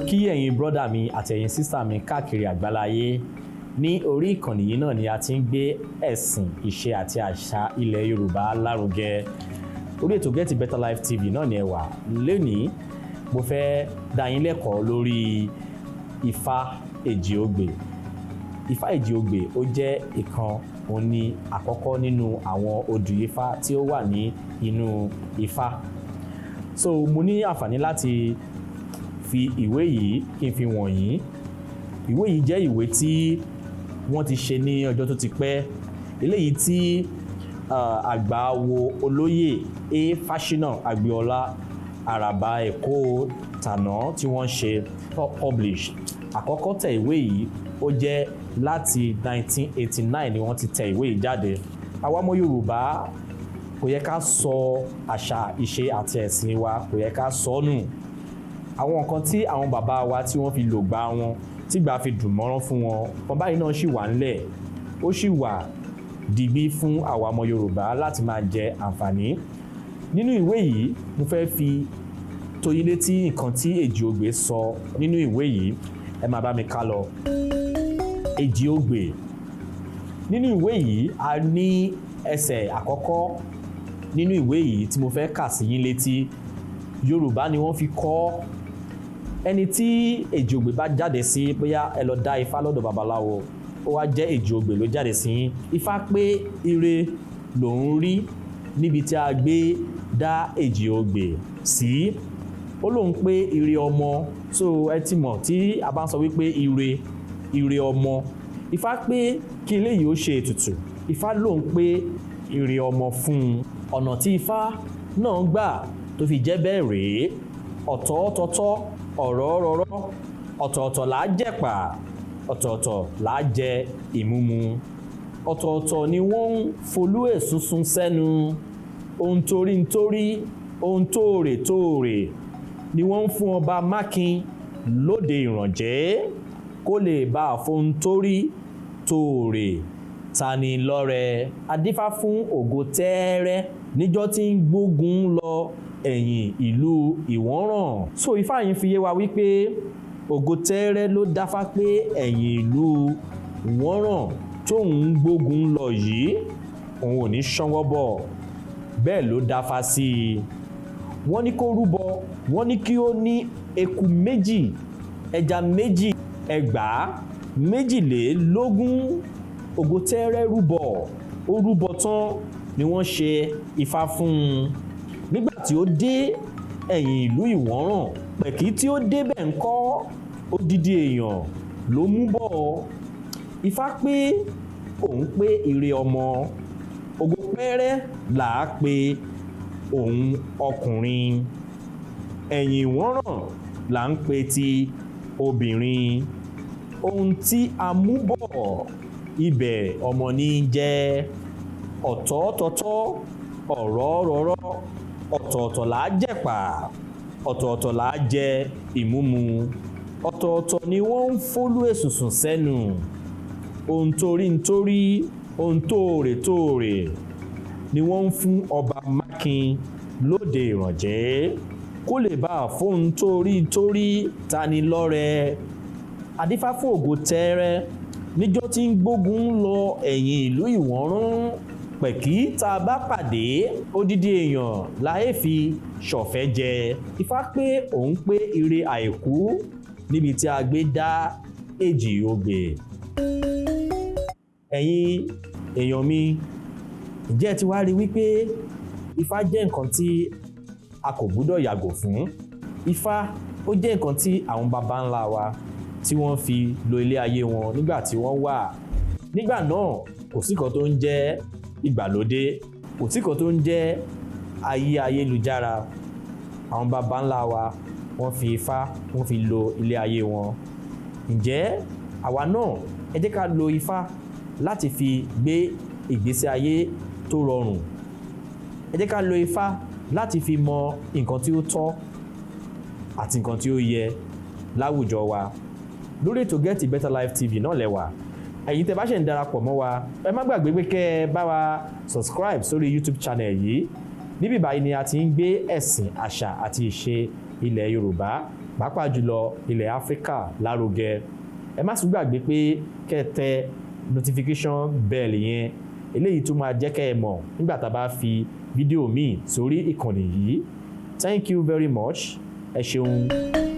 kí ẹ̀yin brọ́dà mi àti ẹ̀yin sísà mi káàkiri àgbáláyé. Ní orí ìkànnì yìí náà ni a ti ń gbé ẹ̀sìn, ìṣe àti àṣà ilẹ̀ Yorùbá lárugẹ. Orí ètò Get Better Life TV náà ni ẹ wà. Lónìí mo fẹ́ dá yín lẹ́kọ̀ọ́ lórí Ifa Eji Ogbe. Ifa Eji Ogbe ó jẹ́ ìkan òní àkọ́kọ́ nínú àwọn odù Ifá tí ó wà ní inú Ifá. So mo ní àǹfààní láti fi ìwé yìí kí n fi wọ̀nyí. Ìwé yìí jẹ́ ìwé tí wọ́n ti ṣe ní ọjọ́ tó ti pẹ́. Eléyìí tí àgbàwo olóyè A. Fáṣínà Àgbéọlá Àràbà Èkó tàná tí wọ́n ṣe publish. Àkọ́kọ́ tẹ ìwé yìí ó jẹ́ láti 1989 ni wọ́n ti tẹ ìwé yìí jáde. Àwa ọmọ Yorùbá kò yẹ ká sọ àṣà, ìṣe àti ẹ̀sìn wa, kò yẹ ká sọ nù. Àwọn nǹkan tí àwọn bàbá wa tí wọ́n fi lò gbà wọn, tí gbà fi dùn mọ́rán fún wọn, wọn báyìí náà ṣì wà ńlẹ̀. Ó ṣì wà dìgbì fún àwa ọmọ Yorùbá láti máa jẹ àǹfààní. Nínú ìwé yìí mo fẹ́ fi tó yín létí nǹkan tí Eji Ogbe sọ nínú ìwé yìí. Ẹ máa bá mi ká lọ. Eji Ogbe. Nínú ìwé yìí a ní ẹsẹ̀ àkọ́kọ́ nínú ìwé yìí tí mo fẹ́ kà sí yín létí. Yorùbá ni wọ́n fi kọ. Ẹni tí Eji Ogbe bá jáde sí, bóyá ẹ lọ dá Ifá lọ́dọ̀ babaláwo, ó wá jẹ́ Eji Ogbe ló jáde sí yín. Ifá pé ire lòún rí níbi tí a gbé dá Eji Ogbe sí. Ó lóun pé ire ọmọ. So ẹ ti mọ̀ tí a bá ń sọ wípé ire ọmọ. Ifá pé kí eléyìí ó ṣe ètùtù. Ifá lóun pé ire ọmọ fún un. Ọ̀nà tí Ifá náà gbà tó fi jẹ́ bẹ́ẹ̀ rèé. Ọ̀tọ̀ọ̀tọ̀ ọ̀rọ̀ rọ̀rọ̀, ọ̀tọ̀ọ̀tọ̀ là á jẹ̀pà, ọ̀tọ̀ọ̀tọ̀ là á jẹ ìmúmu. Ọ̀tọ̀ọ̀tọ̀ ni wọ́n ń folú èsúnsún sẹ́nu. Ohun torí, ohun tóòrè ni wọ́n ń fún ọba Mákin lóde ìrànjẹ́ kó lè bá àfohun tóòrè tani lọ́rẹ. Adífá fún ògo tẹ́ẹ́rẹ́ níjọ́ tí ń gbógun lọ ẹ̀yìn ìlú Ìwọ́nràn. So Ifá yìí fi yé wa wípé ògo tẹ́ẹ́rẹ́ ló dáfá pé ẹ̀yìn ìlú Ìwọ́nràn tóun ń gbógun lọ yìí òun ò ní ṣánwọ́ bọ̀. Bẹ́ẹ̀ ló dáfá sí i. Wọ́n ní kó rúbọ, wọ́n ní kí ó ní eku 2, ẹja 2, ẹgbàá 22. Ògo tẹ́ẹ́rẹ́ rúbọ. Ó rúbọ tán ni wọ́n ṣe Ifá fún un. Nígbà tí ó dé ẹ̀yìn ìlú Ìwọ́nràn, pẹ̀kí tí ó débẹ̀ ńkọ́, odidi èèyàn ló mú bọ̀. Ifá pé òun pé ire ọmọ. Ògo pẹ́rẹ́ là á pe òun ọkùnrin. Ẹ̀yìn Ìwọ́nràn là ń pe ti obìnrin. Ohun tí a mú bọ̀ ibẹ̀ ọmọ ní jẹ́. Ọ̀tọ̀ọ̀tọ̀ ọ̀rọ̀ rọ̀rọ̀, ọ̀tọ̀ọ̀tọ̀ là á jẹ̀pà, ọ̀tọ̀ọ̀tọ̀ là á jẹ ìmúmu. Ọ̀tọ̀ọ̀tọ̀ ni wọ́n ń fólú èsùnsùn sẹ́nu. Ohun torí, ohun tóòrè ni wọ́n ń fún ọba Mákin lóde ìrànjẹ́ kó lè bá àfohun torí tani lọ́rẹ. Adífá fún ògo tẹ́ẹ́rẹ́ níjọ́ tí ń gbógun lọ ẹ̀yìn ìlú Ìwọ́nràn. Pẹ̀kí tá a bá pàdé, odidi èèyàn láyé fi ṣọ̀fẹ́ jẹ. Ifá pé òun pé ire àìkú níbi tí a gbé dá Eji Ogbe. Ẹ̀yin èèyàn mi, ǹjẹ́ ẹ ti wá rí wípé Ifá jẹ́ nǹkan tí a kò gbúdọ̀ yàgò fún. Ifá ó jẹ́ nǹkan tí àwọn baba ńlá wa tí wọ́n fi lo ilé ayé wọn nígbà tí wọ́n wà. Nígbà náà kò sí kan tó ń jẹ́ ìgbàlódé, kò sí kan tó ń jẹ́ ayé ayélujára. Àwọn baba ńlá wa wọ́n fi Ifá wọ́n fi lo ilé ayé wọn. Ǹjẹ́ àwa náà ẹ jẹ́ ká lo Ifá láti fi gbé ìgbésí ayé tó rọrùn. Ẹ jẹ́ ká lo Ifá láti fi mọ nǹkan tí ó tọ́ àti nǹkan tí ó yẹ láwùjọ wa. Lórí ètò Get Better Life TV náà lẹ́wà. Ẹ̀yin tẹ́ bá ṣe ń darapọ̀ mọ́ wa, ẹ má gbàgbé pé kẹ́ ẹ bá wa subscribe sórí YouTube channel yìí. Níbí báyìí ni a ti ń gbé ẹ̀sìn, àṣà àti ìṣe ilẹ̀ Yorùbá pàápàá jùlọ ilẹ̀ Áfíríkà lárugẹ. Ẹ má tún gbàgbé pé kẹ́ tẹ notification bell yẹn, eléyìí tó máa jẹ́ kẹ́ ẹ mọ̀ nígbà tá a bá fi fídíò míì sórí ìkànnì yìí. Thank you very much. Ẹ ṣeun.